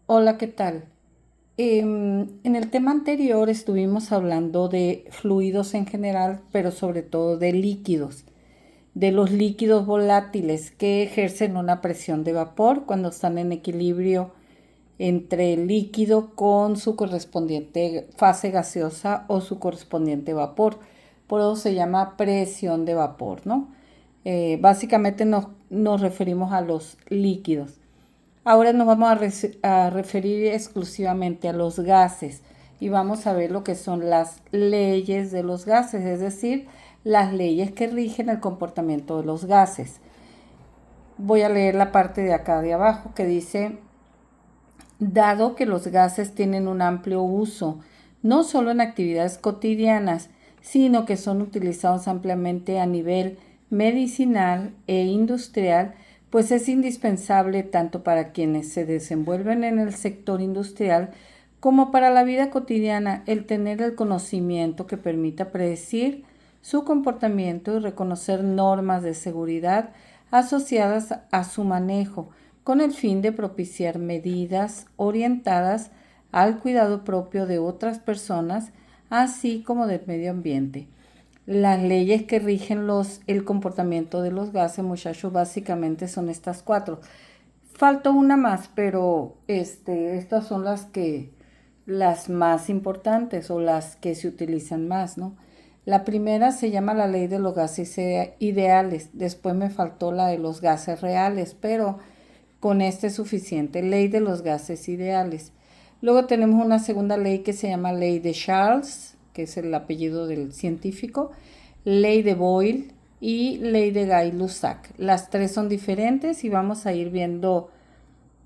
Hola, ¿qué tal? En el tema anterior estuvimos hablando de fluidos en general, pero sobre todo de líquidos, de los líquidos volátiles que ejercen una presión de vapor cuando están en equilibrio entre el líquido con su correspondiente fase gaseosa o su correspondiente vapor. Por eso se llama presión de vapor, ¿no? Básicamente nos referimos a los líquidos. Ahora nos vamos a referir exclusivamente a los gases y vamos a ver lo que son las leyes de los gases, es decir, las leyes que rigen el comportamiento de los gases. Voy a leer la parte de acá de abajo que dice, dado que los gases tienen un amplio uso, no solo en actividades cotidianas, sino que son utilizados ampliamente a nivel medicinal e industrial, pues es indispensable tanto para quienes se desenvuelven en el sector industrial como para la vida cotidiana el tener el conocimiento que permita predecir su comportamiento y reconocer normas de seguridad asociadas a su manejo, con el fin de propiciar medidas orientadas al cuidado propio de otras personas, así como del medio ambiente. Las leyes que rigen el comportamiento de los gases, muchachos, básicamente son estas cuatro. Falta una más, pero estas son las más importantes o las que se utilizan más, ¿no? La primera se llama la ley de los gases ideales. Después me faltó la de los gases reales, pero con este es suficiente. Ley de los gases ideales. Luego tenemos una segunda ley que se llama ley de Charles, que es el apellido del científico, ley de Boyle y ley de Gay-Lussac. Las tres son diferentes y vamos a ir viendo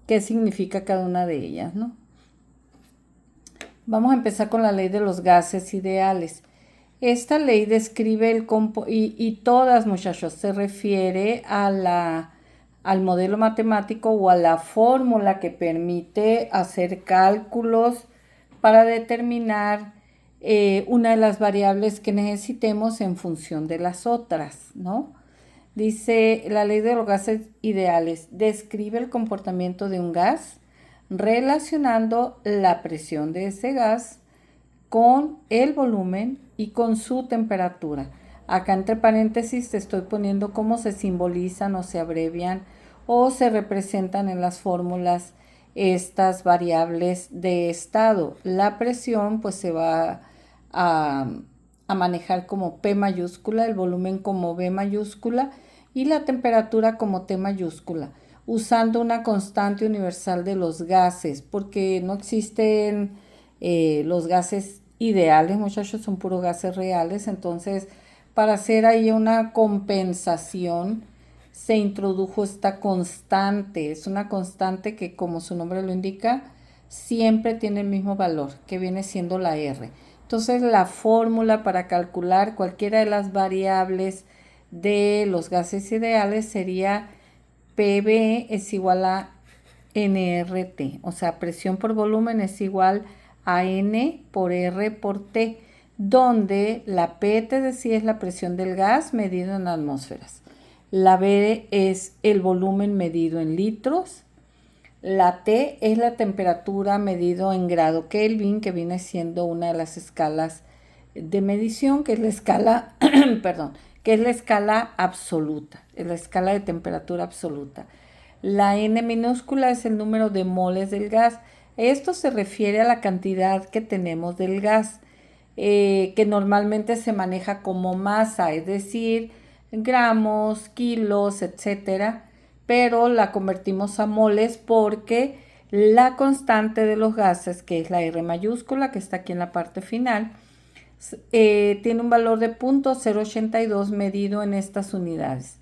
qué significa cada una de ellas, ¿no? Vamos a empezar con la ley de los gases ideales. Esta ley describe y todas, muchachos, se refiere al modelo matemático o a la fórmula que permite hacer cálculos para determinar una de las variables que necesitemos en función de las otras, ¿no? Dice la ley de los gases ideales, describe el comportamiento de un gas relacionando la presión de ese gas con el volumen y con su temperatura. Acá entre paréntesis te estoy poniendo cómo se simbolizan o se abrevian o se representan en las fórmulas estas variables de estado. La presión pues se va a, a manejar como P mayúscula, el volumen como B mayúscula y la temperatura como T mayúscula, usando una constante universal de los gases, porque no existen los gases ideales, muchachos, son puros gases reales. Entonces, para hacer ahí una compensación, se introdujo esta constante. Es una constante que, como su nombre lo indica, siempre tiene el mismo valor, que viene siendo la R. Entonces, la fórmula para calcular cualquiera de las variables de los gases ideales sería PV es igual a nRT, o sea, presión por volumen es igual a N por R por T, donde la P, te decía, es la presión del gas medido en atmósferas. La B es el volumen medido en litros. La T es la temperatura medido en grado Kelvin, que viene siendo una de las escalas de medición, que es la escala, perdón, que es la escala absoluta, es la escala de temperatura absoluta. La N minúscula es el número de moles del gas. Esto se refiere a la cantidad que tenemos del gas, que normalmente se maneja como masa, es decir, gramos, kilos, etcétera, pero la convertimos a moles porque la constante de los gases, que es la R mayúscula, que está aquí en la parte final, tiene un valor de 0.082 medido en estas unidades.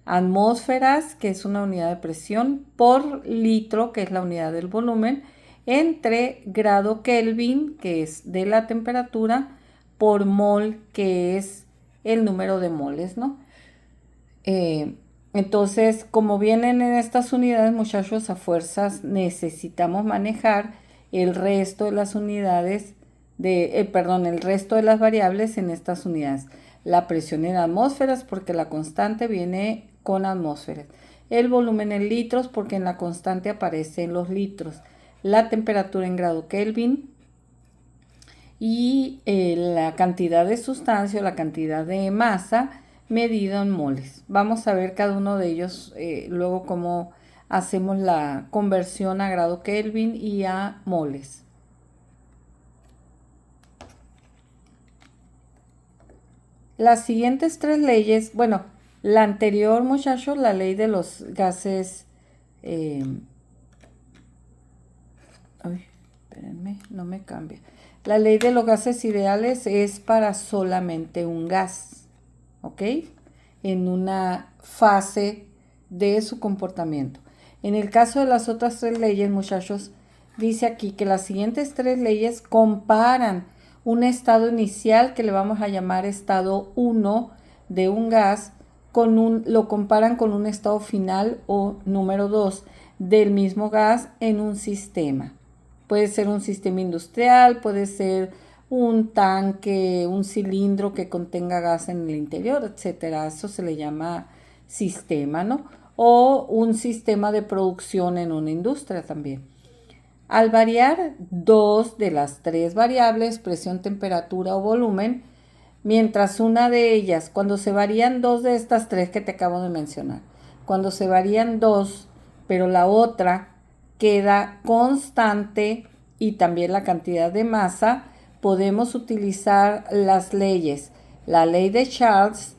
Atmósferas, que es una unidad de presión, por litro, que es la unidad del volumen, entre grado Kelvin, que es de la temperatura, por mol, que es el número de moles, ¿no? Entonces, como vienen en estas unidades, muchachos, a fuerzas necesitamos manejar el resto de las unidades el resto de las variables en estas unidades. La presión en atmósferas, porque la constante viene con atmósferas. El volumen en litros, porque en la constante aparece en los litros. la temperatura en grado Kelvin y la cantidad de sustancia o la cantidad de masa medido en moles. Vamos a ver cada uno de ellos luego cómo hacemos la conversión a grado Kelvin y a moles. Las siguientes tres leyes, bueno, la anterior, muchachos, la ley de los gases, espérenme, no me cambia. La ley de los gases ideales es para solamente un gas, ¿ok? En una fase de su comportamiento. En el caso de las otras tres leyes, muchachos, dice aquí que las siguientes tres leyes comparan un estado inicial que le vamos a llamar estado 1 de un gas, lo comparan con un estado final o número 2 del mismo gas en un sistema. Puede ser un sistema industrial, puede ser un tanque, un cilindro que contenga gas en el interior, etcétera. Eso se le llama sistema, ¿no? O un sistema de producción en una industria también. Al variar dos de las tres variables, presión, temperatura o volumen, mientras una de ellas, cuando se varían dos de estas tres que te acabo de mencionar, cuando se varían dos, pero la otra queda constante y también la cantidad de masa, podemos utilizar las leyes. La ley de Charles,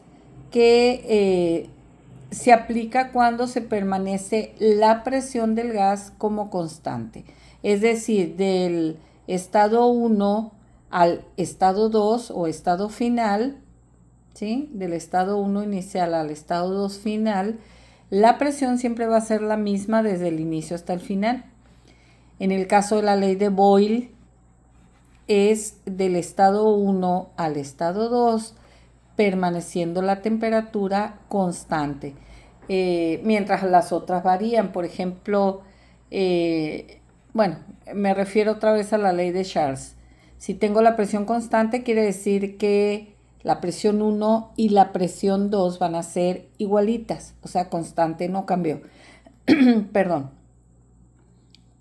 que se aplica cuando se permanece la presión del gas como constante. Es decir, del estado 1 al estado 2 o estado final, ¿sí? Del estado 1 inicial al estado 2 final, la presión siempre va a ser la misma desde el inicio hasta el final. En el caso de la ley de Boyle, es del estado 1 al estado 2, permaneciendo la temperatura constante. Mientras las otras varían, por ejemplo, bueno, me refiero otra vez a la ley de Charles. Si tengo la presión constante, quiere decir que la presión 1 y la presión 2 van a ser igualitas, o sea, constante, no cambió. Perdón.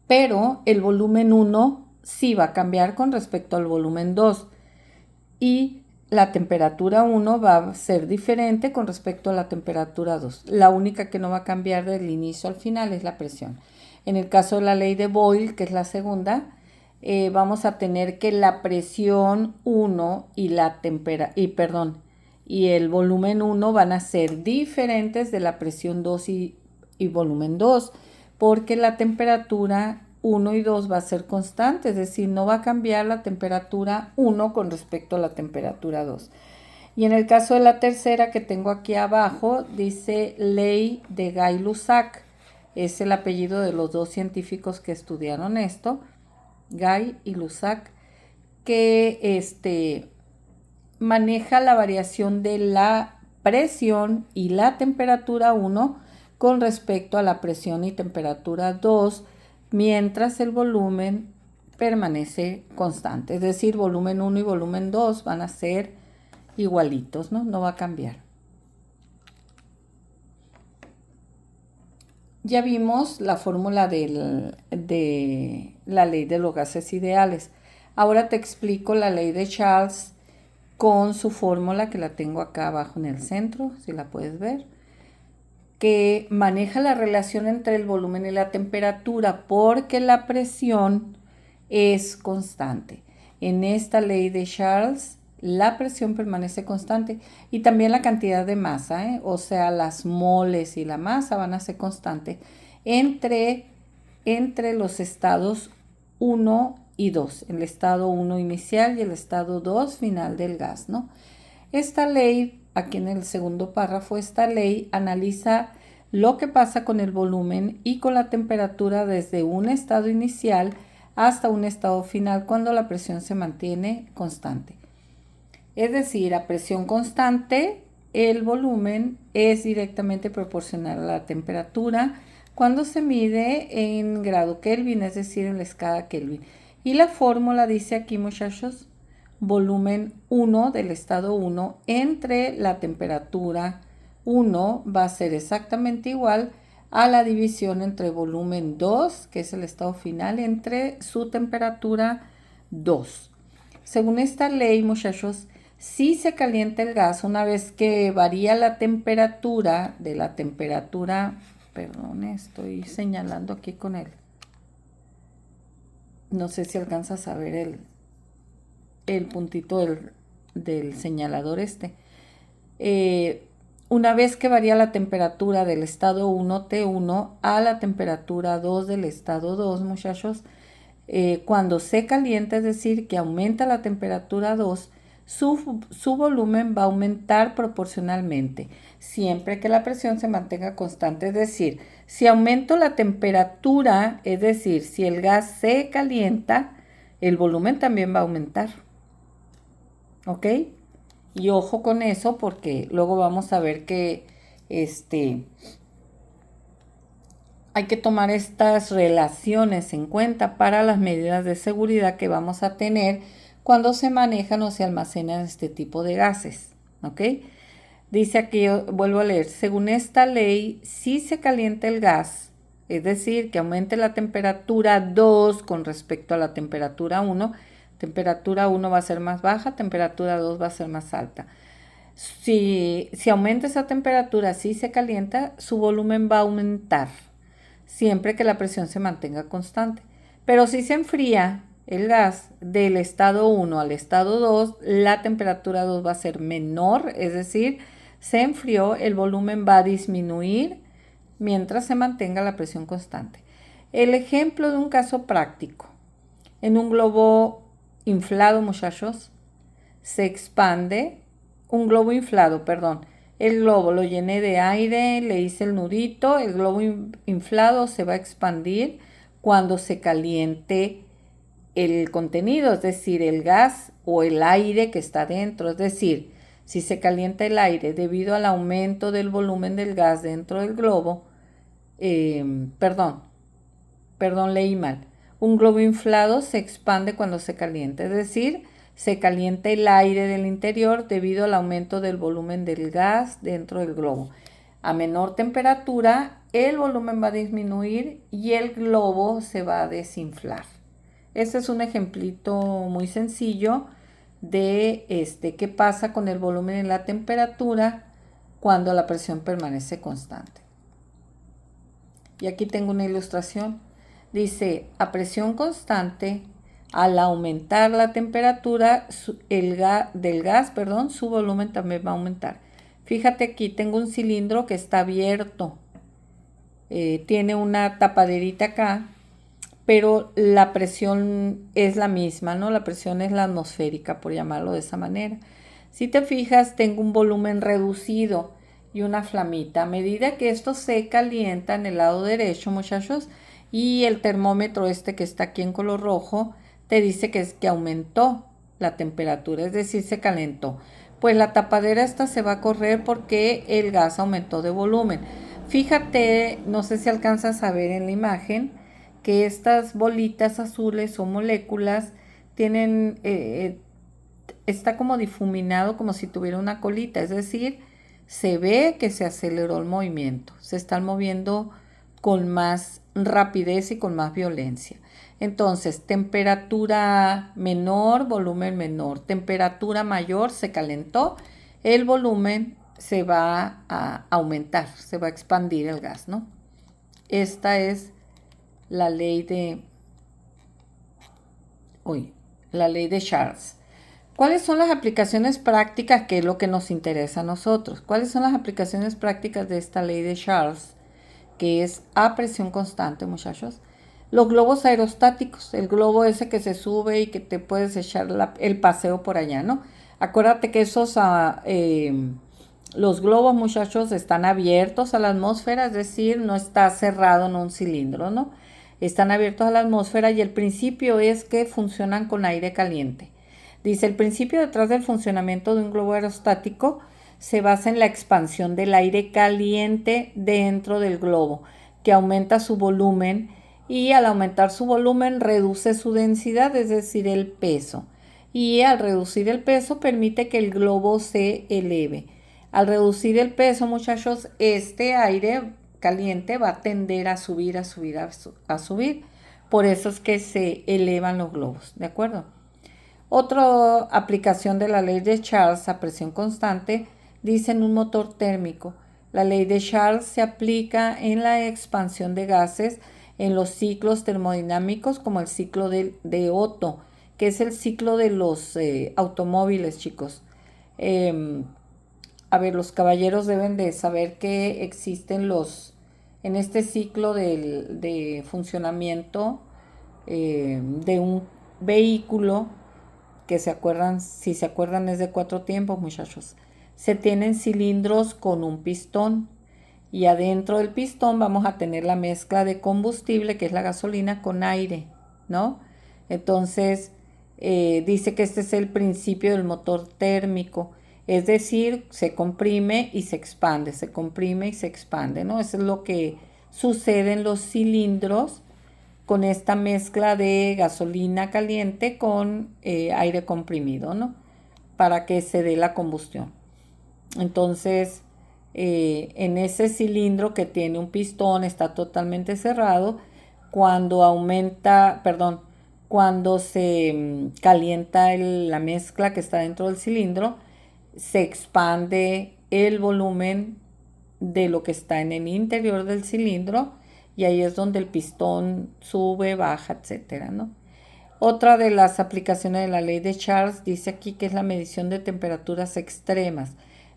Pero el volumen 1 sí va a cambiar con respecto al volumen 2 y la temperatura 1 va a ser diferente con respecto a la temperatura 2. La única que no va a cambiar del inicio al final es la presión. En el caso de la ley de Boyle, que es la segunda, vamos a tener que la presión 1 y el volumen 1 van a ser diferentes de la presión 2 y volumen 2, porque la temperatura 1 y 2 va a ser constante, es decir, no va a cambiar la temperatura 1 con respecto a la temperatura 2. Y en el caso de la tercera que tengo aquí abajo, dice ley de Gay-Lussac. Es el apellido de los dos científicos que estudiaron esto, Gay y Lussac, que maneja la variación de la presión y la temperatura 1 con respecto a la presión y temperatura 2, mientras el volumen permanece constante. Es decir, volumen 1 y volumen 2 van a ser igualitos, ¿no? No va a cambiar. Ya vimos la fórmula de la ley de los gases ideales. Ahora te explico la ley de Charles con su fórmula, que la tengo acá abajo en el centro, si la puedes ver, que maneja la relación entre el volumen y la temperatura porque la presión es constante. En esta ley de Charles, la presión permanece constante y también la cantidad de masa, o sea, las moles y la masa van a ser constantes entre los estados 1 y 2, el estado 1 inicial y el estado 2 final del gas, ¿no? Esta ley, aquí en el segundo párrafo, esta ley analiza lo que pasa con el volumen y con la temperatura desde un estado inicial hasta un estado final cuando la presión se mantiene constante. Es decir, a presión constante, el volumen es directamente proporcional a la temperatura cuando se mide en grado Kelvin, es decir, en la escala Kelvin. Y la fórmula dice aquí, muchachos, volumen 1 del estado 1 entre la temperatura 1 va a ser exactamente igual a la división entre volumen 2, que es el estado final, entre su temperatura 2. Según esta ley, muchachos, si se calienta el gas una vez que varía la temperatura de la temperatura, perdón, estoy señalando aquí con él. No sé si alcanzas a ver el puntito del señalador este. Una vez que varía la temperatura del estado 1 T1 a la temperatura 2 del estado 2, muchachos, cuando se calienta, es decir, que aumenta la temperatura 2, su volumen va a aumentar proporcionalmente, siempre que la presión se mantenga constante. Es decir, si aumento la temperatura, es decir, si el gas se calienta, el volumen también va a aumentar. ¿Ok? Y ojo con eso porque luego vamos a ver que hay que tomar estas relaciones en cuenta para las medidas de seguridad que vamos a tener cuando se manejan o se almacenan este tipo de gases. ¿Ok? Dice aquí, vuelvo a leer, según esta ley, si se calienta el gas, es decir, que aumente la temperatura 2 con respecto a la temperatura 1 va a ser más baja, temperatura 2 va a ser más alta. Si aumenta esa temperatura, si se calienta, su volumen va a aumentar, siempre que la presión se mantenga constante. Pero si se enfría el gas del estado 1 al estado 2, la temperatura 2 va a ser menor, es decir, se enfrió, el volumen va a disminuir mientras se mantenga la presión constante. El ejemplo de un caso práctico. En un globo inflado, muchachos, se expande, un globo inflado, perdón. El globo lo llené de aire, le hice el nudito, el globo inflado se va a expandir cuando se caliente el contenido, es decir, el gas o el aire que está dentro. Es decir, si se calienta el aire debido al aumento del volumen del gas dentro del globo, perdón, leí mal. Un globo inflado se expande cuando se calienta, es decir, se calienta el aire del interior debido al aumento del volumen del gas dentro del globo. A menor temperatura, el volumen va a disminuir y el globo se va a desinflar. Este es un ejemplito muy sencillo de qué pasa con el volumen y la temperatura cuando la presión permanece constante. Y aquí tengo una ilustración. Dice, a presión constante, al aumentar la temperatura del gas, su volumen también va a aumentar. Fíjate aquí, tengo un cilindro que está abierto. Tiene una tapaderita acá, pero la presión es la misma, ¿no? La presión es la atmosférica, por llamarlo de esa manera. Si te fijas, tengo un volumen reducido y una flamita. A medida que esto se calienta en el lado derecho, muchachos, y el termómetro que está aquí en color rojo, te dice que aumentó la temperatura, es decir, se calentó. Pues la tapadera esta se va a correr porque el gas aumentó de volumen. Fíjate, no sé si alcanzas a ver en la imagen, que estas bolitas azules o moléculas tienen, está como difuminado como si tuviera una colita, es decir, se ve que se aceleró el movimiento, se están moviendo con más rapidez y con más violencia. Entonces, temperatura menor, volumen menor, temperatura mayor, se calentó, el volumen se va a aumentar, se va a expandir el gas, ¿no? Esta es la ley de Charles. ¿Cuáles son las aplicaciones prácticas, que es lo que nos interesa a nosotros? ¿Cuáles son las aplicaciones prácticas de esta ley de Charles, que es a presión constante, muchachos? Los globos aerostáticos, el globo ese que se sube y que te puedes echar el paseo por allá, ¿no? Acuérdate que los globos, muchachos, están abiertos a la atmósfera, es decir, no está cerrado en un cilindro, ¿no? Están abiertos a la atmósfera y el principio es que funcionan con aire caliente. Dice, el principio detrás del funcionamiento de un globo aerostático se basa en la expansión del aire caliente dentro del globo, que aumenta su volumen y al aumentar su volumen reduce su densidad, es decir, el peso. Y al reducir el peso permite que el globo se eleve. Al reducir el peso, muchachos, este aire caliente va a tender a subir, a subir, a subir. Por eso es que se elevan los globos, ¿de acuerdo? Otra aplicación de la ley de Charles a presión constante dice en un motor térmico. La ley de Charles se aplica en la expansión de gases en los ciclos termodinámicos como el ciclo de Otto, que es el ciclo de los automóviles, chicos. A ver, los caballeros deben de saber que existen en este ciclo de funcionamiento de un vehículo, que si se acuerdan es de 4 tiempos, muchachos. Se tienen cilindros con un pistón y adentro del pistón vamos a tener la mezcla de combustible, que es la gasolina, con aire, ¿no? Entonces, dice que este es el principio del motor térmico, es decir, se comprime y se expande, se comprime y se expande, ¿no? Eso es lo que sucede en los cilindros con esta mezcla de gasolina caliente con aire comprimido, ¿no? Para que se dé la combustión. Entonces, en ese cilindro que tiene un pistón, está totalmente cerrado, cuando se calienta la mezcla que está dentro del cilindro, se expande el volumen de lo que está en el interior del cilindro y ahí es donde el pistón sube, baja, etcétera, ¿no? Otra de las aplicaciones de la ley de Charles dice aquí que es la medición de temperaturas extremas.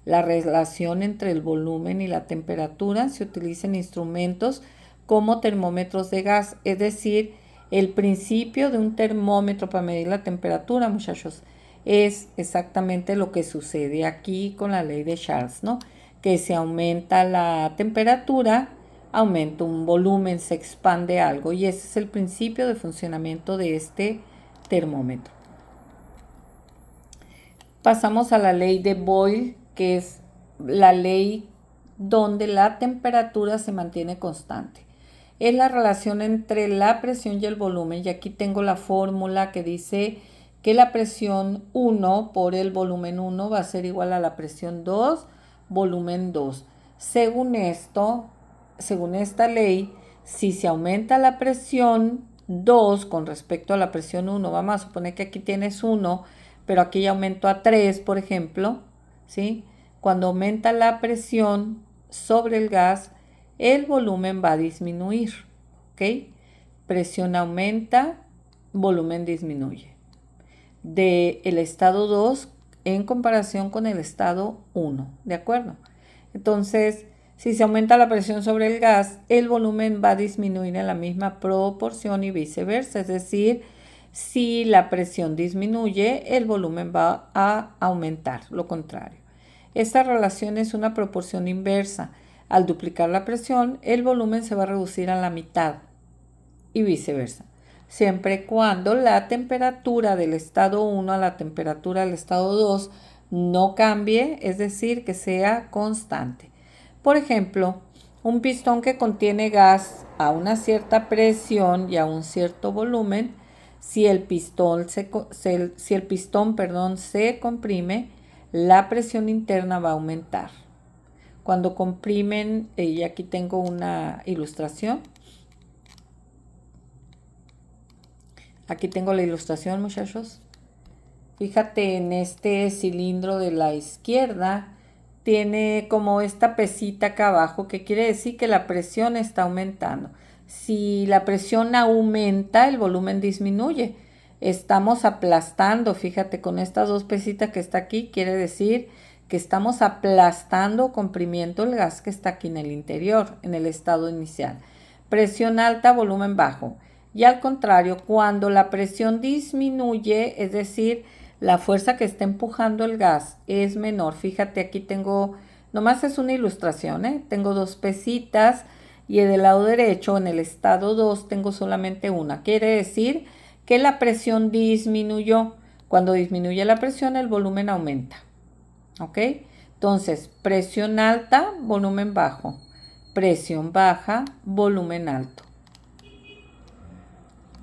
La relación entre el volumen y la temperatura se utiliza en instrumentos como termómetros de gas, es decir, el principio de un termómetro para medir la temperatura, muchachos, es exactamente lo que sucede aquí con la ley de Charles, ¿no? Que se aumenta la temperatura, aumenta un volumen, se expande algo y ese es el principio de funcionamiento de este termómetro. Pasamos a la ley de Boyle, que es la ley donde la temperatura se mantiene constante. Es la relación entre la presión y el volumen, y aquí tengo la fórmula que dice que la presión 1 por el volumen 1 va a ser igual a la presión 2, volumen 2. Según esta ley, si se aumenta la presión 2 con respecto a la presión 1, vamos a suponer que aquí tienes 1, pero aquí ya aumentó a 3, por ejemplo, ¿sí? Cuando aumenta la presión sobre el gas, el volumen va a disminuir, ¿ok? Presión aumenta, volumen disminuye. Del estado 2 en comparación con el estado 1, ¿de acuerdo? Entonces, si se aumenta la presión sobre el gas, el volumen va a disminuir en la misma proporción y viceversa, es decir, si la presión disminuye, el volumen va a aumentar, lo contrario. Esta relación es una proporción inversa. Al duplicar la presión, el volumen se va a reducir a la mitad y viceversa, siempre y cuando la temperatura del estado 1 a la temperatura del estado 2 no cambie, es decir, que sea constante. Por ejemplo, un pistón que contiene gas a una cierta presión y a un cierto volumen, si el pistón se comprime, la presión interna va a aumentar. Cuando comprimen, y aquí tengo una ilustración. Aquí tengo la ilustración, muchachos. Fíjate en este cilindro de la izquierda, tiene como esta pesita acá abajo, que quiere decir que la presión está aumentando. Si la presión aumenta, el volumen disminuye. Estamos aplastando, fíjate, con estas dos pesitas que está aquí, quiere decir que estamos aplastando, comprimiendo el gas que está aquí en el interior, en el estado inicial. Presión alta, volumen bajo. Y al contrario, cuando la presión disminuye, es decir, la fuerza que está empujando el gas es menor. Fíjate, aquí tengo, nomás es una ilustración, tengo dos pesitas y del lado derecho, en el estado 2, tengo solamente una. Quiere decir que la presión disminuyó. Cuando disminuye la presión, el volumen aumenta. ¿Ok? Entonces, presión alta, volumen bajo. Presión baja, volumen alto.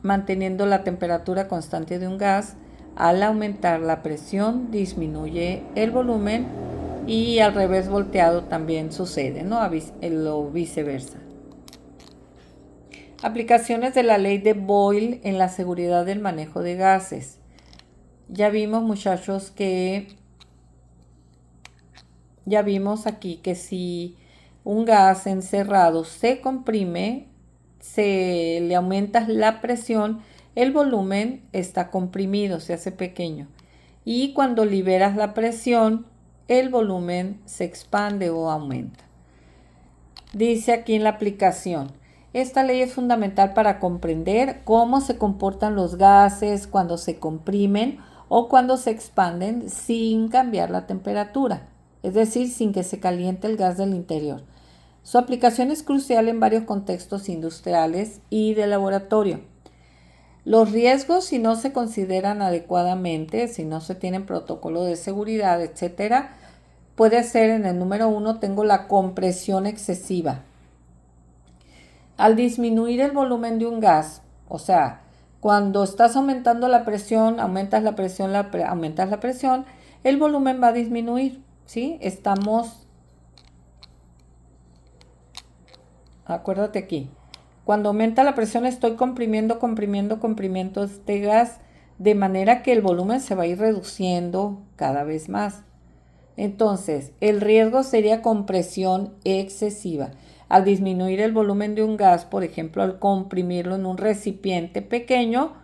Manteniendo la temperatura constante de un gas, al aumentar la presión, disminuye el volumen, y al revés volteado también sucede, ¿no? Lo viceversa. Aplicaciones de la ley de Boyle en la seguridad del manejo de gases. Ya vimos, muchachos, ya vimos aquí que si un gas encerrado se comprime, se le aumenta la presión, el volumen está comprimido, se hace pequeño. Y cuando liberas la presión, el volumen se expande o aumenta. Dice aquí en la aplicación, esta ley es fundamental para comprender cómo se comportan los gases cuando se comprimen o cuando se expanden sin cambiar la temperatura, es decir, sin que se caliente el gas del interior. Su aplicación es crucial en varios contextos industriales y de laboratorio. Los riesgos, si no se consideran adecuadamente, si no se tienen protocolo de seguridad, etcétera, puede ser en el número 1, tengo la compresión excesiva. Al disminuir el volumen de un gas, o sea, cuando estás aumentando la presión, aumentas la presión, el volumen va a disminuir, ¿sí? Acuérdate aquí, cuando aumenta la presión estoy comprimiendo este gas, de manera que el volumen se va a ir reduciendo cada vez más. Entonces, el riesgo sería compresión excesiva. Al disminuir el volumen de un gas, por ejemplo, al comprimirlo en un recipiente pequeño,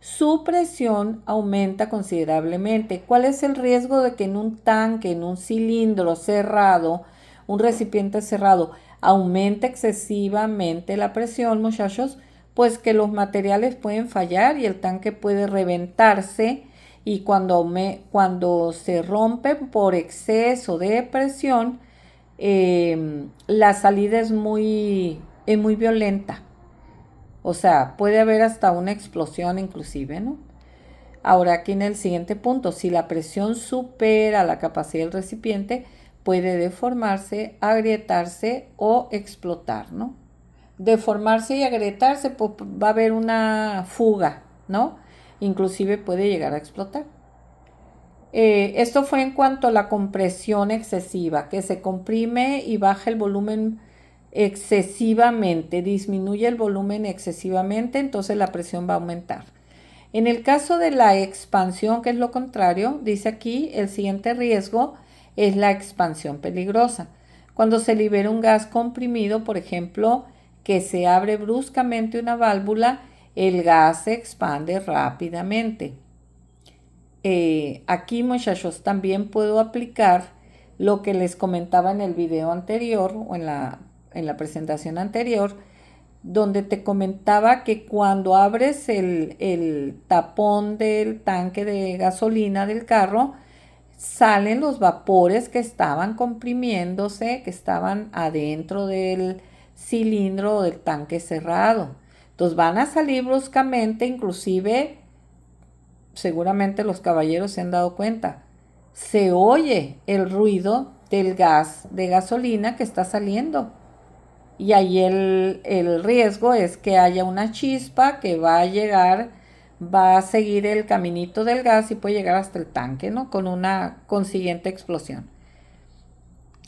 su presión aumenta considerablemente. ¿Cuál es el riesgo de que en un tanque, en un cilindro cerrado, un recipiente cerrado, aumente excesivamente la presión, muchachos? Pues que los materiales pueden fallar y el tanque puede reventarse, y cuando se rompe por exceso de presión, la salida es muy violenta. O sea, puede haber hasta una explosión inclusive, ¿no? Ahora aquí en el siguiente punto, si la presión supera la capacidad del recipiente, puede deformarse, agrietarse o explotar, ¿no? Deformarse y agrietarse, pues va a haber una fuga, ¿no? Inclusive puede llegar a explotar. Esto fue en cuanto a la compresión excesiva, que se comprime y baja el volumen excesivamente, disminuye el volumen excesivamente, entonces la presión va a aumentar. En el caso de la expansión, que es lo contrario, dice aquí, el siguiente riesgo es la expansión peligrosa. Cuando se libera un gas comprimido, por ejemplo, que se abre bruscamente una válvula, el gas se expande rápidamente. Aquí, muchachos, también puedo aplicar lo que les comentaba en el video anterior o en la presentación anterior, donde te comentaba que cuando abres el tapón del tanque de gasolina del carro, salen los vapores que estaban comprimiéndose, que estaban adentro del cilindro o del tanque cerrado. Entonces van a salir bruscamente, inclusive seguramente los caballeros se han dado cuenta, se oye el ruido del gas de gasolina que está saliendo. Y ahí el riesgo es que haya una chispa que va a seguir el caminito del gas y puede llegar hasta el tanque, ¿no? Con una consiguiente explosión.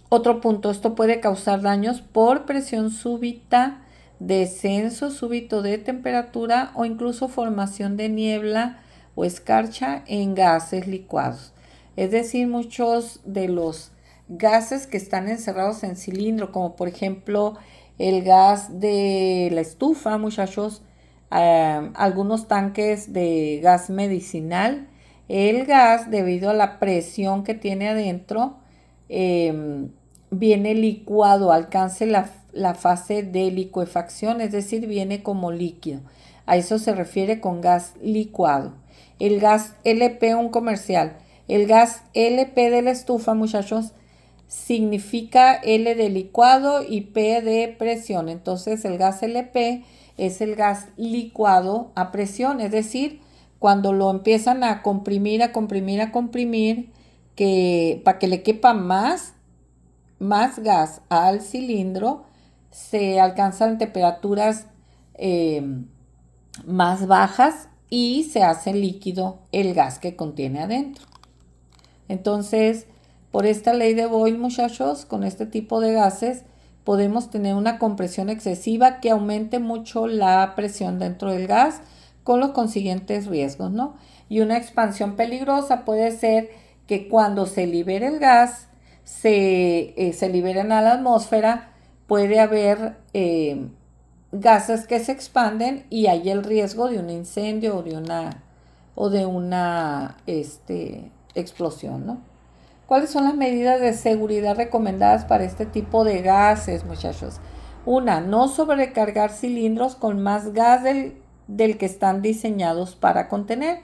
Otro punto, esto puede causar daños por presión súbita, descenso súbito de temperatura o incluso formación de niebla o escarcha en gases licuados. Es decir, muchos de los gases que están encerrados en cilindro, como por ejemplo el gas de la estufa, muchachos, algunos tanques de gas medicinal, el gas, debido a la presión que tiene adentro, viene licuado, alcance la fase de licuefacción, es decir, viene como líquido. A eso se refiere con gas licuado. El gas LP, un comercial. El gas LP de la estufa, muchachos, significa L de licuado y P de presión. Entonces el gas LP es el gas licuado a presión, es decir, cuando lo empiezan a comprimir, que para que le quepa más gas al cilindro, se alcanzan temperaturas más bajas y se hace líquido el gas que contiene adentro. Entonces, Por esta ley de Boyle, muchachos, con este tipo de gases podemos tener una compresión excesiva que aumente mucho la presión dentro del gas con los consiguientes riesgos, ¿no? Y una expansión peligrosa puede ser que cuando se libere el gas, se liberen a la atmósfera, puede haber gases que se expanden y hay el riesgo de un incendio o de una explosión, ¿no? ¿Cuáles son las medidas de seguridad recomendadas para este tipo de gases, muchachos? Una, no sobrecargar cilindros con más gas del que están diseñados para contener.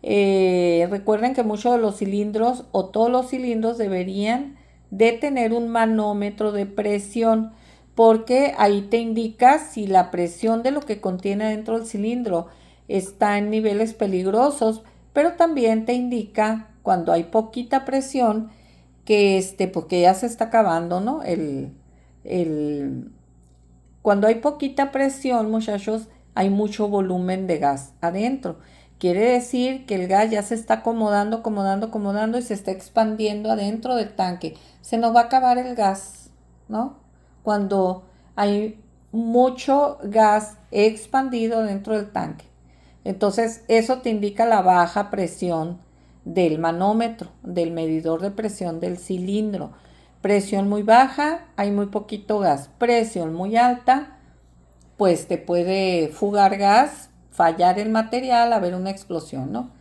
Recuerden que muchos de los cilindros o todos los cilindros deberían de tener un manómetro de presión porque ahí te indica si la presión de lo que contiene dentro del cilindro está en niveles peligrosos, pero también te indica cuando hay poquita presión que porque ya se está acabando, ¿no? Cuando hay poquita presión, muchachos, hay mucho volumen de gas adentro. Quiere decir que el gas ya se está acomodando, acomodando, acomodando y se está expandiendo adentro del tanque. Se nos va a acabar el gas, ¿no? Cuando hay mucho gas expandido dentro del tanque. Entonces, eso te indica la baja presión del manómetro, del medidor de presión del cilindro. Presión muy baja, hay muy poquito gas. Presión muy alta, pues te puede fugar gas, fallar el material, haber una explosión, ¿no?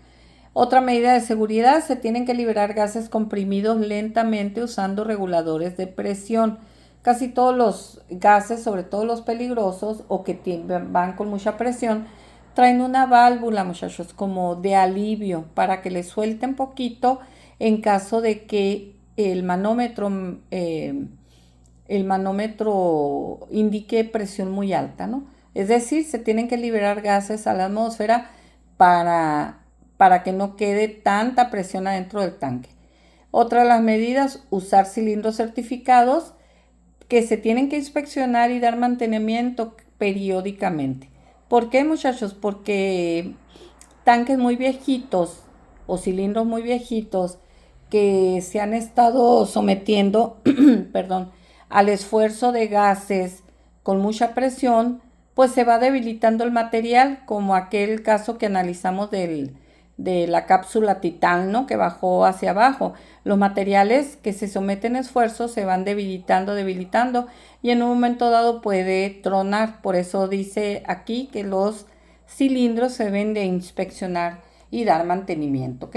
Otra medida de seguridad, se tienen que liberar gases comprimidos lentamente usando reguladores de presión. Casi todos los gases, sobre todo los peligrosos o que van con mucha presión, traen una válvula, muchachos, como de alivio para que le suelten poquito en caso de que el manómetro indique presión muy alta, ¿no? Es decir, se tienen que liberar gases a la atmósfera para que no quede tanta presión adentro del tanque. Otra de las medidas, usar cilindros certificados que se tienen que inspeccionar y dar mantenimiento periódicamente. ¿Por qué, muchachos? Porque tanques muy viejitos o cilindros muy viejitos que se han estado sometiendo, perdón, al esfuerzo de gases con mucha presión, pues se va debilitando el material, como aquel caso que analizamos de la cápsula Titán, ¿no? Que bajó hacia abajo. Los materiales que se someten a esfuerzo se van debilitando, debilitando y en un momento dado puede tronar. Por eso dice aquí que los cilindros se deben de inspeccionar y dar mantenimiento, ¿ok?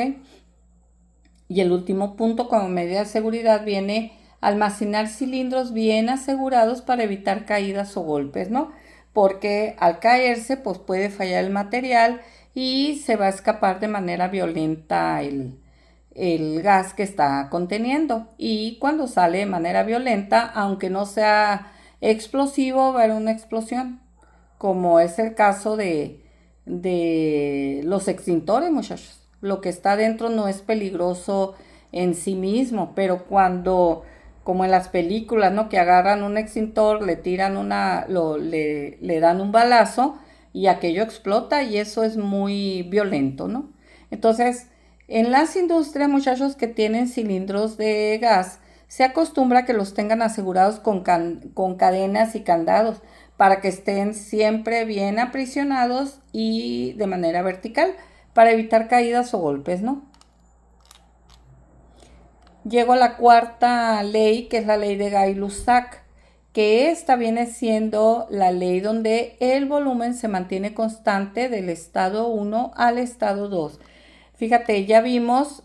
Y el último punto como medida de seguridad viene almacenar cilindros bien asegurados para evitar caídas o golpes, ¿no? Porque al caerse pues puede fallar el material y se va a escapar de manera violenta el gas que está conteniendo. Y cuando sale de manera violenta, aunque no sea explosivo, va a haber una explosión, como es el caso de los extintores, muchachos. Lo que está dentro no es peligroso en sí mismo, pero cuando, como en las películas, ¿no? Que agarran un extintor, le tiran le dan un balazo y aquello explota y eso es muy violento, ¿no? Entonces, en las industrias, muchachos, que tienen cilindros de gas, se acostumbra a que los tengan asegurados con cadenas y candados para que estén siempre bien aprisionados y de manera vertical para evitar caídas o golpes, ¿no? Llego a la cuarta ley, que es la ley de Gay-Lussac, que esta viene siendo la ley donde el volumen se mantiene constante del estado 1 al estado 2. Fíjate, ya vimos,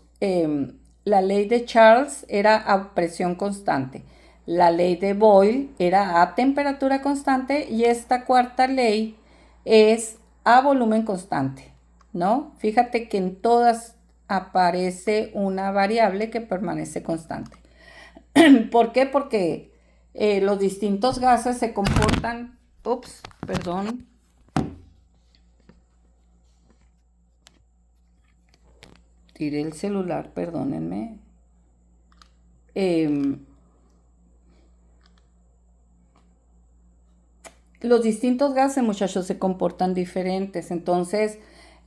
la ley de Charles era a presión constante. La ley de Boyle era a temperatura constante y esta cuarta ley es a volumen constante, ¿no? Fíjate que en todas aparece una variable que permanece constante. ¿Por qué? Porque los distintos gases se comportan, perdón, tiré el celular, perdónenme. Los distintos gases, muchachos, se comportan diferentes. Entonces,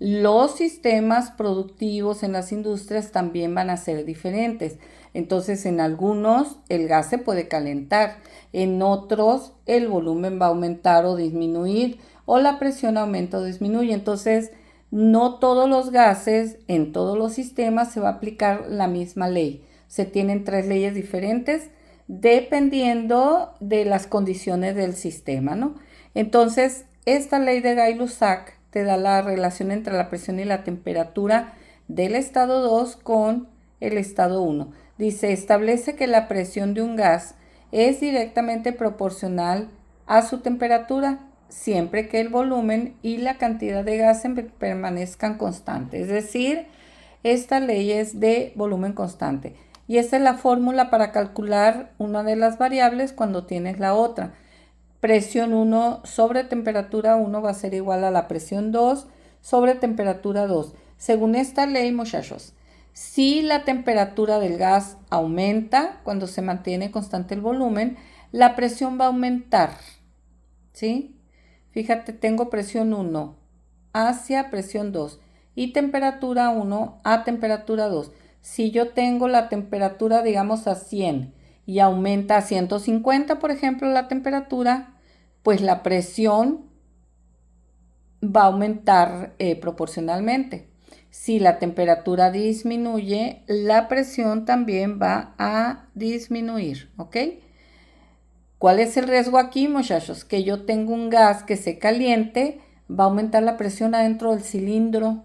los sistemas productivos en las industrias también van a ser diferentes. Entonces, en algunos el gas se puede calentar, en otros el volumen va a aumentar o disminuir, o la presión aumenta o disminuye. Entonces, no todos los gases en todos los sistemas se va a aplicar la misma ley. Se tienen 3 leyes diferentes dependiendo de las condiciones del sistema, ¿no? Entonces, esta ley de Gay-Lussac te da la relación entre la presión y la temperatura del estado 2 con el estado 1. Dice, establece que la presión de un gas es directamente proporcional a su temperatura, siempre que el volumen y la cantidad de gas permanezcan constantes. Es decir, esta ley es de volumen constante. Y esta es la fórmula para calcular una de las variables cuando tienes la otra. Presión 1 sobre temperatura 1 va a ser igual a la presión 2 sobre temperatura 2. Según esta ley, muchachos, si la temperatura del gas aumenta cuando se mantiene constante el volumen, la presión va a aumentar, ¿sí? Fíjate, tengo presión 1 hacia presión 2 y temperatura 1 a temperatura 2. Si yo tengo la temperatura, digamos, a 100 y aumenta a 150, por ejemplo, la temperatura, pues la presión va a aumentar proporcionalmente. Si la temperatura disminuye, la presión también va a disminuir, ¿ok? ¿Cuál es el riesgo aquí, muchachos? Que yo tengo un gas que se caliente, va a aumentar la presión adentro del cilindro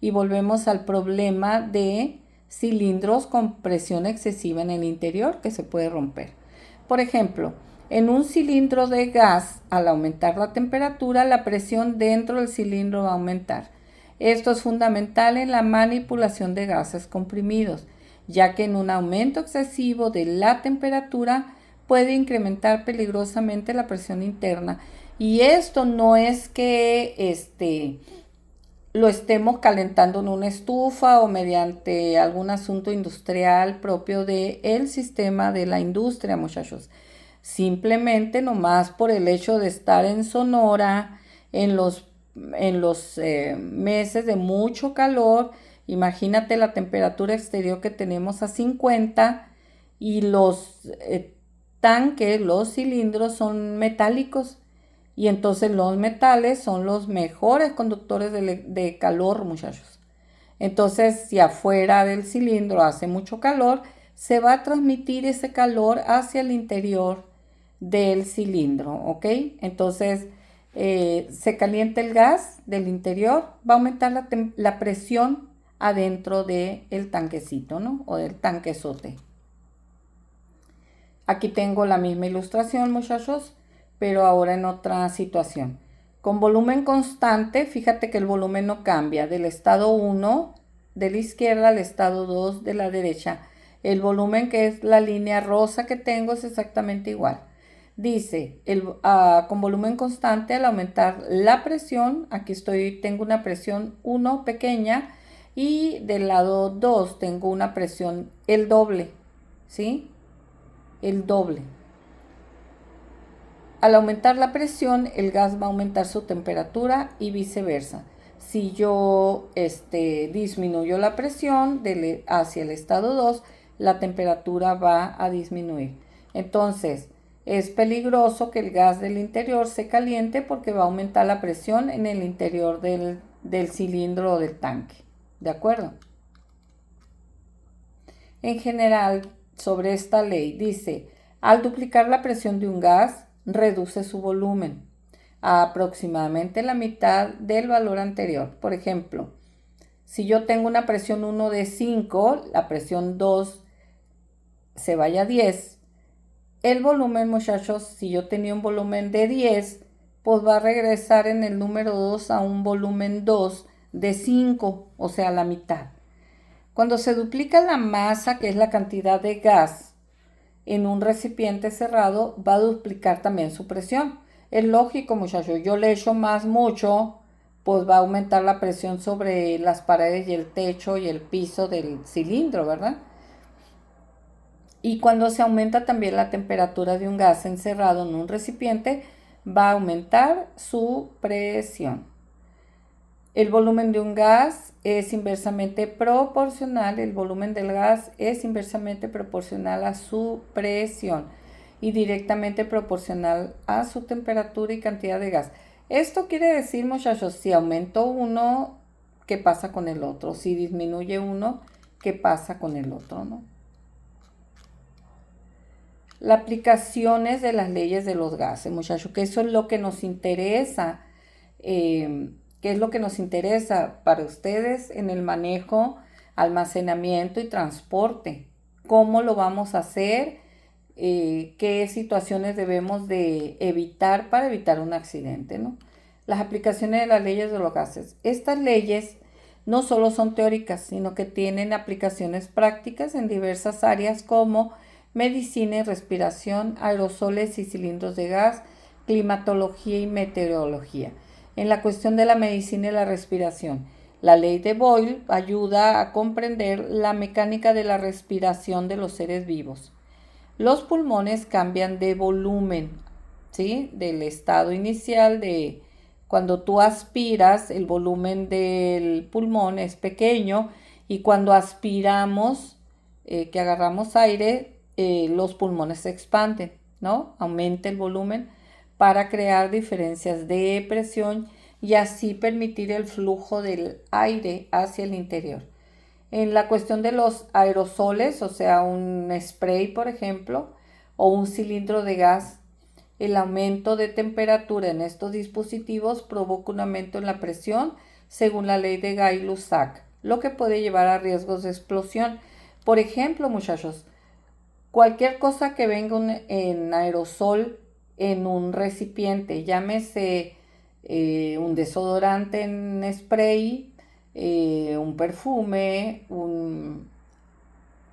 y volvemos al problema de cilindros con presión excesiva en el interior que se puede romper. Por ejemplo, en un cilindro de gas, al aumentar la temperatura, la presión dentro del cilindro va a aumentar. Esto es fundamental en la manipulación de gases comprimidos, ya que en un aumento excesivo de la temperatura puede incrementar peligrosamente la presión interna. Y esto no es que lo estemos calentando en una estufa o mediante algún asunto industrial propio del sistema de la industria, muchachos. Simplemente nomás por el hecho de estar en Sonora en los meses de mucho calor, imagínate la temperatura exterior que tenemos a 50 y los tanques, los cilindros son metálicos. Y entonces los metales son los mejores conductores de calor, muchachos. Entonces, si afuera del cilindro hace mucho calor, se va a transmitir ese calor hacia el interior del cilindro, ¿ok? Entonces, se calienta el gas del interior, va a aumentar la presión adentro del tanquecito, ¿no? O del tanquezote. Aquí tengo la misma ilustración, muchachos, pero ahora en otra situación. Con volumen constante, fíjate que el volumen no cambia del estado 1 de la izquierda al estado 2 de la derecha. El volumen, que es la línea rosa que tengo, es exactamente igual. Dice, con volumen constante, al aumentar la presión, aquí tengo una presión 1 pequeña y del lado 2 tengo una presión el doble, ¿sí? El doble. Al aumentar la presión, el gas va a aumentar su temperatura y viceversa. Si yo disminuyo la presión hacia el estado 2, la temperatura va a disminuir. Entonces, es peligroso que el gas del interior se caliente porque va a aumentar la presión en el interior del cilindro o del tanque. ¿De acuerdo? En general, sobre esta ley, dice, al duplicar la presión de un gas, reduce su volumen a aproximadamente la mitad del valor anterior. Por ejemplo, si yo tengo una presión 1 de 5, la presión 2 se vaya a 10. El volumen, muchachos, si yo tenía un volumen de 10, pues va a regresar en el número 2 a un volumen 2 de 5, o sea, la mitad. Cuando se duplica la masa, que es la cantidad de gas, en un recipiente cerrado, va a duplicar también su presión. Es lógico, muchachos, yo le echo mucho, pues va a aumentar la presión sobre las paredes y el techo y el piso del cilindro, ¿verdad? Y cuando se aumenta también la temperatura de un gas encerrado en un recipiente, va a aumentar su presión. El volumen de un gas es inversamente proporcional, el volumen del gas es inversamente proporcional a su presión y directamente proporcional a su temperatura y cantidad de gas. Esto quiere decir, muchachos, si aumento uno, ¿qué pasa con el otro? Si disminuye uno, ¿qué pasa con el otro, no? Las aplicaciones de las leyes de los gases, muchachos, que eso es lo que nos interesa. ¿Qué es lo que nos interesa para ustedes en el manejo, almacenamiento y transporte? ¿Cómo lo vamos a hacer? ¿Qué situaciones debemos de evitar para evitar un accidente, ¿no? Las aplicaciones de las leyes de los gases. Estas leyes no solo son teóricas, sino que tienen aplicaciones prácticas en diversas áreas como medicina y respiración, aerosoles y cilindros de gas, climatología y meteorología. En la cuestión de la medicina y la respiración, la ley de Boyle ayuda a comprender la mecánica de la respiración de los seres vivos. Los pulmones cambian de volumen, ¿sí? Del estado inicial de cuando tú aspiras, el volumen del pulmón es pequeño y cuando aspiramos, que agarramos aire, los pulmones se expanden, ¿no? Aumenta el volumen para crear diferencias de presión y así permitir el flujo del aire hacia el interior. En la cuestión de los aerosoles, o sea, un spray, por ejemplo, o un cilindro de gas, el aumento de temperatura en estos dispositivos provoca un aumento en la presión según la ley de Gay-Lussac, lo que puede llevar a riesgos de explosión. Por ejemplo, muchachos, cualquier cosa que venga en aerosol en un recipiente, llámese un desodorante en spray, un perfume,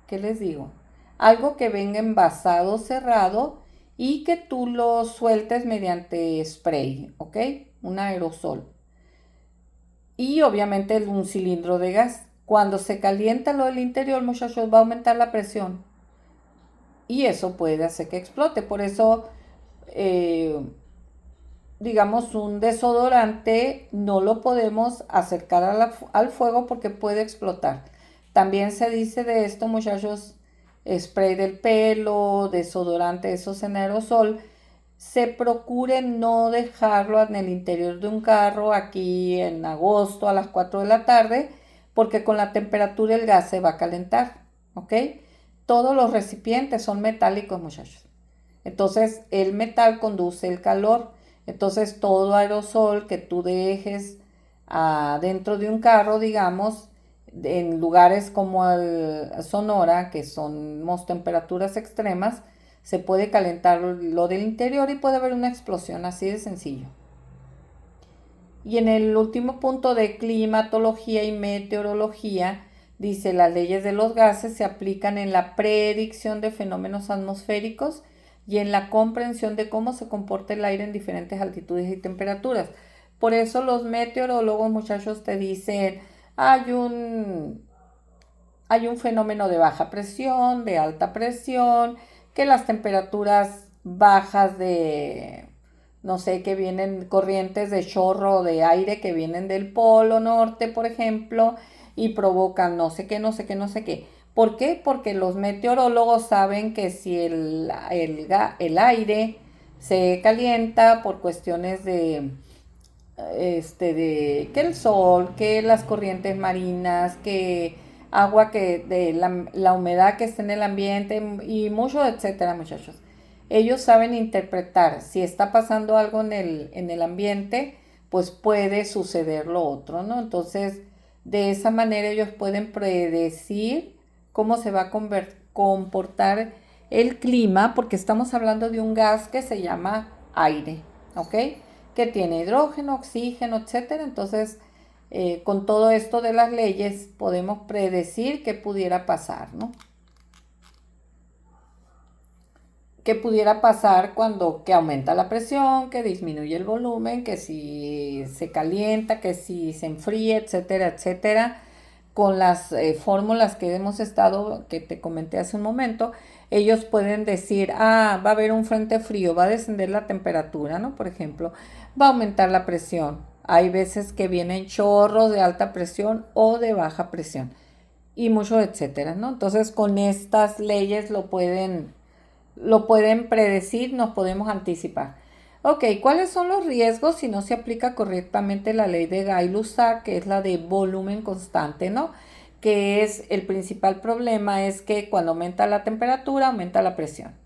¿qué les digo? Algo que venga envasado, cerrado y que tú lo sueltes mediante spray, ¿ok? Un aerosol. Y obviamente un cilindro de gas. Cuando se calienta lo del interior, muchachos, va a aumentar la presión. Y eso puede hacer que explote. Por eso, digamos, un desodorante no lo podemos acercar al fuego porque puede explotar. También se dice de esto, muchachos, spray del pelo, desodorante, esos en aerosol. Se procure no dejarlo en el interior de un carro aquí en agosto a las 4 de la tarde porque con la temperatura el gas se va a calentar, ¿ok? Todos los recipientes son metálicos, muchachos. Entonces el metal conduce el calor. Entonces todo aerosol que tú dejes dentro de un carro, digamos, en lugares como el Sonora, que somos temperaturas extremas, se puede calentar lo del interior y puede haber una explosión, así de sencillo. Y en el último punto de climatología y meteorología, dice, las leyes de los gases se aplican en la predicción de fenómenos atmosféricos y en la comprensión de cómo se comporta el aire en diferentes altitudes y temperaturas. Por eso los meteorólogos, muchachos, te dicen, hay un, hay un fenómeno de baja presión, de alta presión, que las temperaturas bajas de, no sé, que vienen corrientes de chorro de aire que vienen del polo norte, por ejemplo, y provocan no sé qué, no sé qué, no sé qué. ¿Por qué? Porque los meteorólogos saben que si el aire se calienta por cuestiones de que el sol, que las corrientes marinas, que agua, que de la humedad que está en el ambiente y mucho, etcétera, muchachos. Ellos saben interpretar si está pasando algo en el ambiente, pues puede suceder lo otro, ¿no? Entonces, de esa manera ellos pueden predecir cómo se va a comportar el clima, porque estamos hablando de un gas que se llama aire, ¿ok? Que tiene hidrógeno, oxígeno, etcétera. Entonces, con todo esto de las leyes, podemos predecir qué pudiera pasar, ¿no? ¿Qué pudiera pasar cuando que aumenta la presión, que disminuye el volumen, que si se calienta, que si se enfría, etcétera, etcétera? Con las fórmulas que hemos estado, que te comenté hace un momento, ellos pueden decir, va a haber un frente frío, va a descender la temperatura, ¿no? Por ejemplo, va a aumentar la presión. Hay veces que vienen chorros de alta presión o de baja presión y mucho etcétera, ¿no? Entonces con estas leyes lo pueden predecir, nos podemos anticipar. Ok, ¿cuáles son los riesgos si no se aplica correctamente la ley de Gay-Lussac, que es la de volumen constante, ¿no? Que es el principal problema es que cuando aumenta la temperatura, aumenta la presión.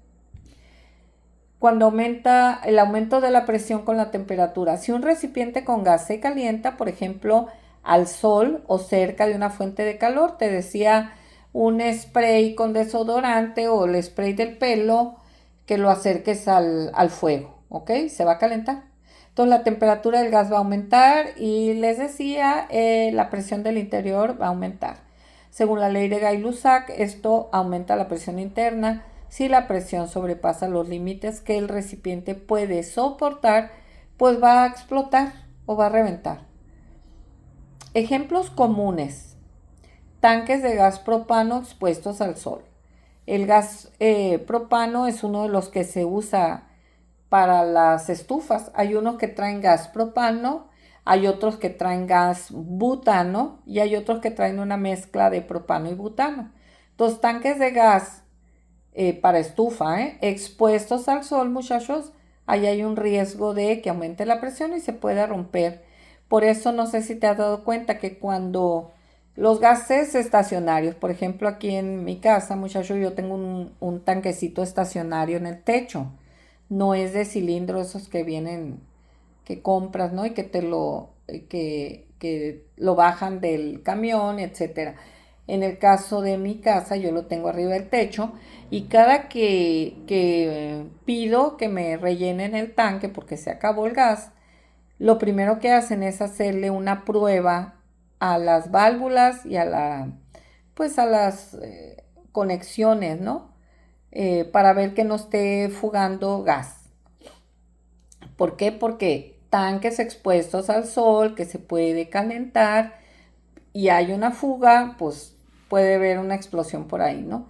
Cuando aumenta el aumento de la presión con la temperatura, si un recipiente con gas se calienta, por ejemplo, al sol o cerca de una fuente de calor, te decía un spray con desodorante o el spray del pelo, que lo acerques al fuego, ¿ok? Se va a calentar. Entonces la temperatura del gas va a aumentar y les decía, la presión del interior va a aumentar. Según la ley de Gay-Lussac, esto aumenta la presión interna. Si la presión sobrepasa los límites que el recipiente puede soportar, pues va a explotar o va a reventar. Ejemplos comunes: tanques de gas propano expuestos al sol. El gas propano es uno de los que se usa para las estufas. Hay unos que traen gas propano, hay otros que traen gas butano y hay otros que traen una mezcla de propano y butano. Los tanques de gas para estufa, expuestos al sol, muchachos, ahí hay un riesgo de que aumente la presión y se pueda romper. Por eso no sé si te has dado cuenta que cuando los gases estacionarios, por ejemplo, aquí en mi casa, muchachos, yo tengo un tanquecito estacionario en el techo. No es de cilindro esos que vienen, que compras, ¿no? Y que que lo bajan del camión, etcétera. En el caso de mi casa, yo lo tengo arriba del techo y cada que pido que me rellenen el tanque porque se acabó el gas, lo primero que hacen es hacerle una prueba a las válvulas y pues a las conexiones, ¿no? Para ver que no esté fugando gas. ¿Por qué? Porque tanques expuestos al sol que se puede calentar y hay una fuga, pues puede haber una explosión por ahí, ¿no?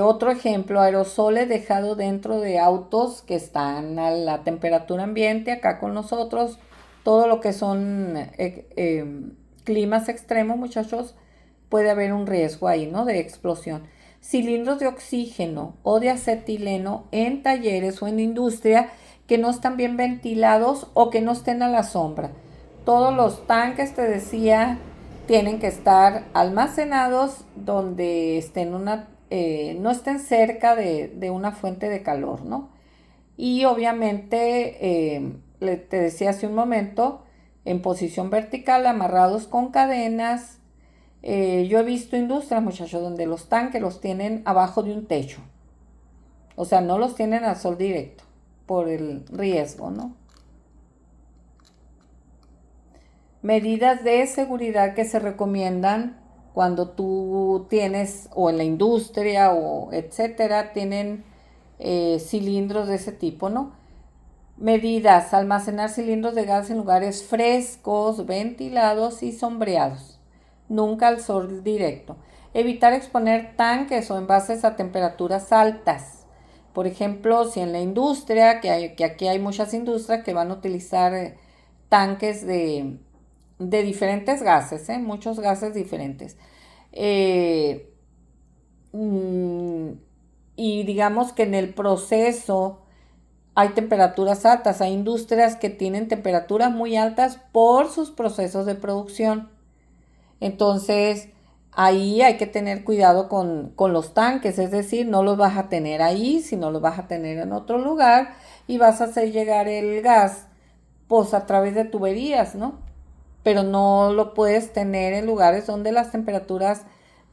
Otro ejemplo, aerosoles dejados dentro de autos que están a la temperatura ambiente, acá con nosotros, todo lo que son climas extremos, muchachos, puede haber un riesgo ahí, ¿no? De explosión. Cilindros de oxígeno o de acetileno en talleres o en industria que no están bien ventilados o que no estén a la sombra. Todos los tanques, te decía, tienen que estar almacenados donde estén no estén cerca de una fuente de calor, ¿no? Y obviamente, te decía hace un momento, en posición vertical, amarrados con cadenas. Yo he visto industrias, muchachos, donde los tanques los tienen abajo de un techo. O sea, no los tienen al sol directo por el riesgo, ¿no? Medidas de seguridad que se recomiendan cuando tú tienes, o en la industria, o etcétera, tienen cilindros de ese tipo, ¿no? Medidas: almacenar cilindros de gas en lugares frescos, ventilados y sombreados. Nunca al sol directo. Evitar exponer tanques o envases a temperaturas altas. Por ejemplo, si en la industria, que aquí hay muchas industrias que van a utilizar tanques de diferentes gases, muchos gases diferentes. Eh, mm, y digamos que en el proceso hay temperaturas altas, hay industrias que tienen temperaturas muy altas por sus procesos de producción. Entonces, ahí hay que tener cuidado con los tanques, es decir, no los vas a tener ahí, sino los vas a tener en otro lugar y vas a hacer llegar el gas, pues a través de tuberías, ¿no? Pero no lo puedes tener en lugares donde las temperaturas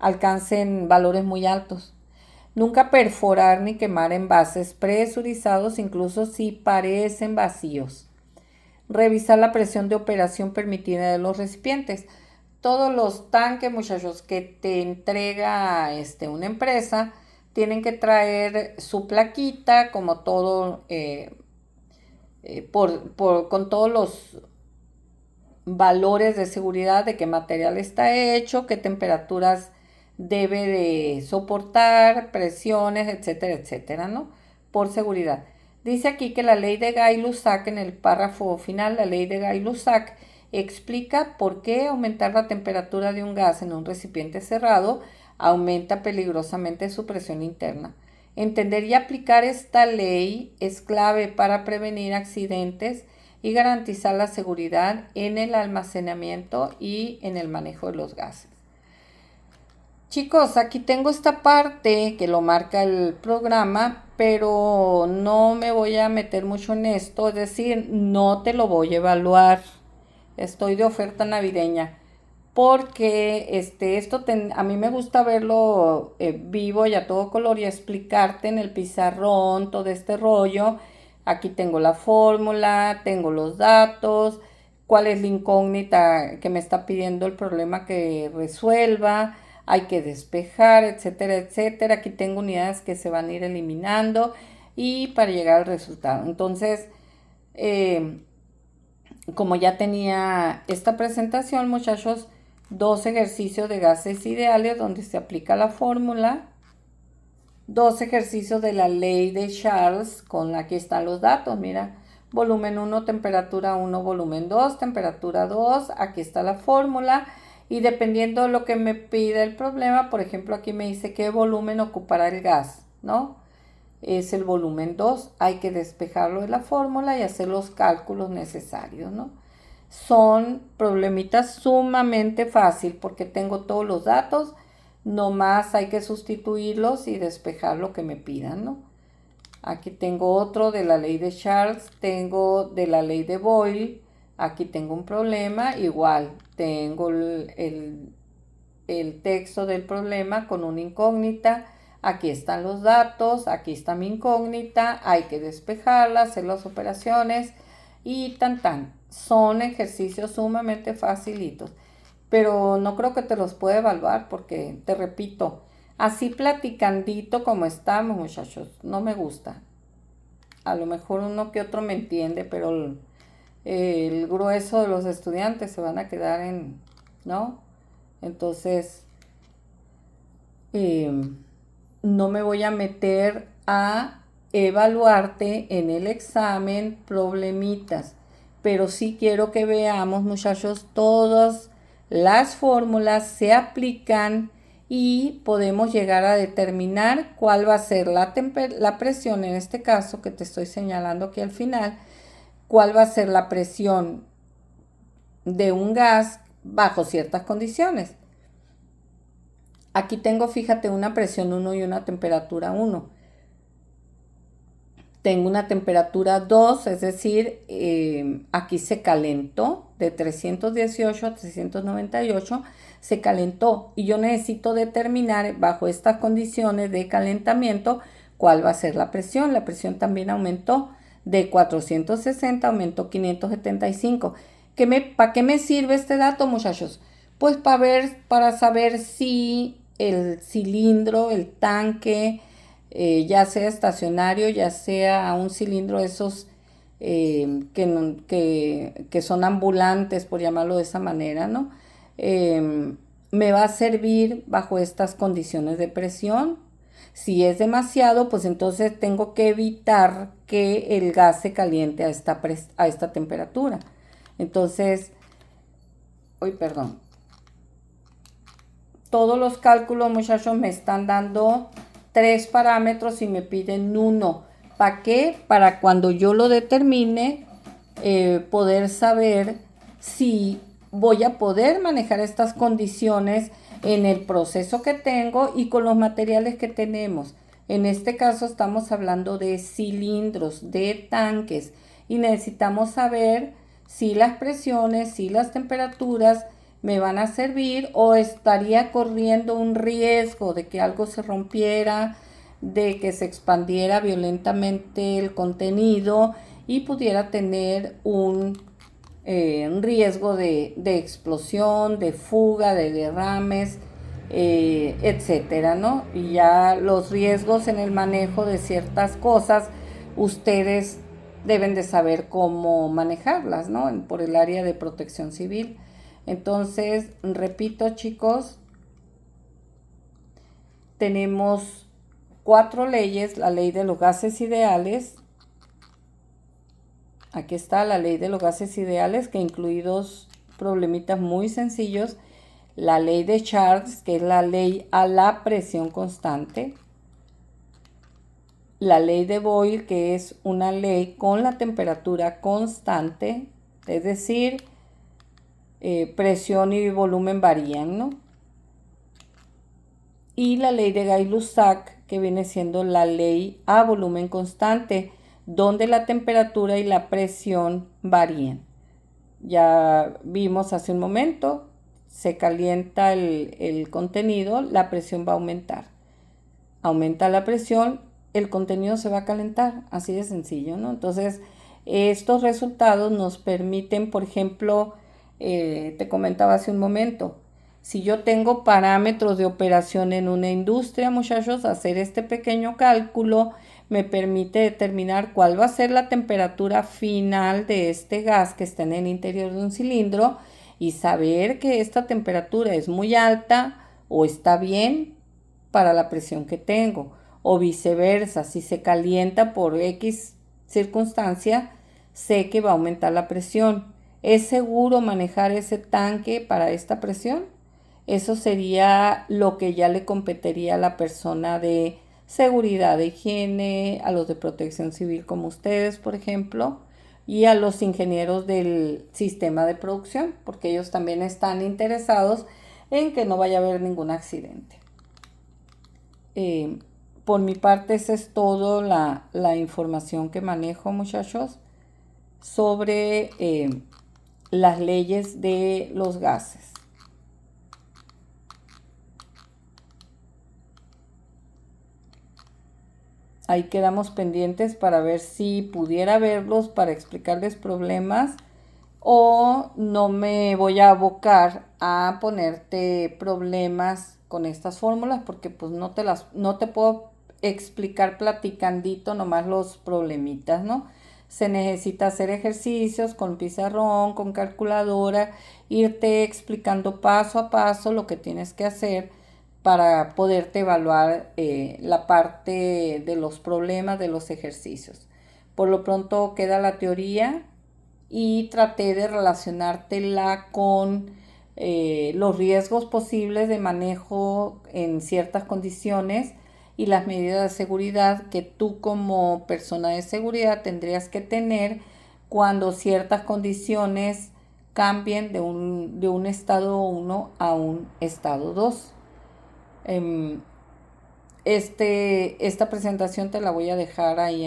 alcancen valores muy altos. Nunca perforar ni quemar envases presurizados, incluso si parecen vacíos. Revisar la presión de operación permitida de los recipientes. Todos los tanques, muchachos, que te entrega una empresa, tienen que traer su plaquita, como todo, con todos los valores de seguridad de qué material está hecho, qué temperaturas debe de soportar, presiones, etcétera, etcétera, ¿no? Por seguridad. Dice aquí que la ley de Gay-Lussac, en el párrafo final, la ley de Gay-Lussac explica por qué aumentar la temperatura de un gas en un recipiente cerrado aumenta peligrosamente su presión interna. Entender y aplicar esta ley es clave para prevenir accidentes y garantizar la seguridad en el almacenamiento y en el manejo de los gases. Chicos, aquí tengo esta parte que lo marca el programa, pero no me voy a meter mucho en esto, es decir, no te lo voy a evaluar. Estoy de oferta navideña porque a mí me gusta verlo vivo y a todo color y explicarte en el pizarrón todo este rollo. Aquí tengo la fórmula, tengo los datos, cuál es la incógnita que me está pidiendo el problema que resuelva, hay que despejar, etcétera, etcétera. Aquí tengo unidades que se van a ir eliminando y para llegar al resultado. Entonces, como ya tenía esta presentación, muchachos, 2 ejercicios de gases ideales donde se aplica la fórmula, 2 ejercicios de la ley de Charles, aquí están los datos, mira, volumen 1, temperatura 1, volumen 2, temperatura 2, aquí está la fórmula, y dependiendo de lo que me pida el problema, por ejemplo, aquí me dice qué volumen ocupará el gas, ¿no? Es el volumen 2, hay que despejarlo de la fórmula y hacer los cálculos necesarios, ¿no? Son problemitas sumamente fácil porque tengo todos los datos, nomás hay que sustituirlos y despejar lo que me pidan, ¿no? Aquí tengo otro de la ley de Charles, tengo de la ley de Boyle, aquí tengo un problema, igual tengo el texto del problema con una incógnita, aquí están los datos, aquí está mi incógnita, hay que despejarla, hacer las operaciones y tan. Son ejercicios sumamente facilitos, pero no creo que te los pueda evaluar porque, te repito, así platicandito como estamos, muchachos, no me gusta. A lo mejor uno que otro me entiende, pero el grueso de los estudiantes se van a quedar ¿no? Entonces, no me voy a meter a evaluarte en el examen problemitas, pero sí quiero que veamos, muchachos, todas las fórmulas se aplican y podemos llegar a determinar cuál va a ser la presión, en este caso que te estoy señalando aquí al final, cuál va a ser la presión de un gas bajo ciertas condiciones. Aquí tengo, fíjate, una presión 1 y una temperatura 1. Tengo una temperatura 2, es decir, aquí se calentó de 318 a 398, se calentó y yo necesito determinar bajo estas condiciones de calentamiento cuál va a ser la presión. La presión también aumentó de 460, aumentó 575. ¿Para qué me sirve este dato, muchachos? Pues para saber si el cilindro, el tanque, ya sea estacionario, ya sea un cilindro de esos que son ambulantes, por llamarlo de esa manera, ¿no? Me va a servir bajo estas condiciones de presión. Si es demasiado, pues entonces tengo que evitar que el gas se caliente a esta temperatura. Entonces, todos los cálculos, muchachos, me están dando 3 parámetros y me piden 1. ¿Para qué? Para cuando yo lo determine, poder saber si voy a poder manejar estas condiciones en el proceso que tengo y con los materiales que tenemos. En este caso estamos hablando de cilindros, de tanques, y necesitamos saber si las presiones, si las temperaturas me van a servir o estaría corriendo un riesgo de que algo se rompiera, de que se expandiera violentamente el contenido y pudiera tener un riesgo de explosión, de fuga, de derrames, etcétera, ¿no? Y ya los riesgos en el manejo de ciertas cosas, ustedes deben de saber cómo manejarlas, ¿no? Por el área de protección civil. Entonces, repito, chicos, tenemos 4 leyes: la ley de los gases ideales, Aquí está la ley de los gases ideales, que incluye dos problemitas muy sencillos. La ley de Charles, que es la ley a la presión constante. La ley de Boyle, que es una ley con la temperatura constante, es decir, presión y volumen varían, ¿no? Y la ley de Gay-Lussac, que viene siendo la ley a volumen constante, donde la temperatura y la presión varían. Ya vimos hace un momento, se calienta el contenido, la presión va a aumentar. Aumenta la presión, el contenido se va a calentar, así de sencillo, ¿no? Entonces, estos resultados nos permiten, por ejemplo, te comentaba hace un momento, si yo tengo parámetros de operación en una industria, muchachos, hacer este pequeño cálculo me permite determinar cuál va a ser la temperatura final de este gas que está en el interior de un cilindro y saber que esta temperatura es muy alta o está bien para la presión que tengo, o viceversa, si se calienta por X circunstancia, sé que va a aumentar la presión. ¿Es seguro manejar ese tanque para esta presión? Eso sería lo que ya le competiría a la persona de seguridad de higiene, a los de protección civil como ustedes, por ejemplo, y a los ingenieros del sistema de producción, porque ellos también están interesados en que no vaya a haber ningún accidente. Por mi parte, esa es todo la información que manejo, muchachos, sobre las leyes de los gases. Ahí quedamos pendientes para ver si pudiera verlos para explicarles problemas o no me voy a abocar a ponerte problemas con estas fórmulas porque pues no te puedo explicar platicandito nomás los problemitas, ¿no? Se necesita hacer ejercicios con pizarrón, con calculadora, irte explicando paso a paso lo que tienes que hacer para poderte evaluar la parte de los problemas de los ejercicios. Por lo pronto queda la teoría y traté de relacionártela con los riesgos posibles de manejo en ciertas condiciones y las medidas de seguridad que tú como persona de seguridad tendrías que tener cuando ciertas condiciones cambien de un estado 1 a un estado 2. Esta presentación te la voy a dejar ahí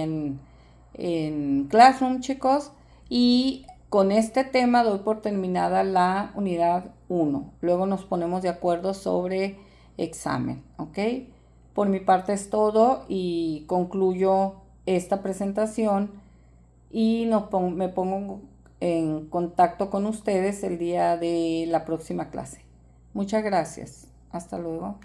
en Classroom, chicos, y con este tema doy por terminada la unidad 1. Luego nos ponemos de acuerdo sobre examen, ¿ok? Por mi parte es todo y concluyo esta presentación y me pongo en contacto con ustedes el día de la próxima clase. Muchas gracias. Hasta luego.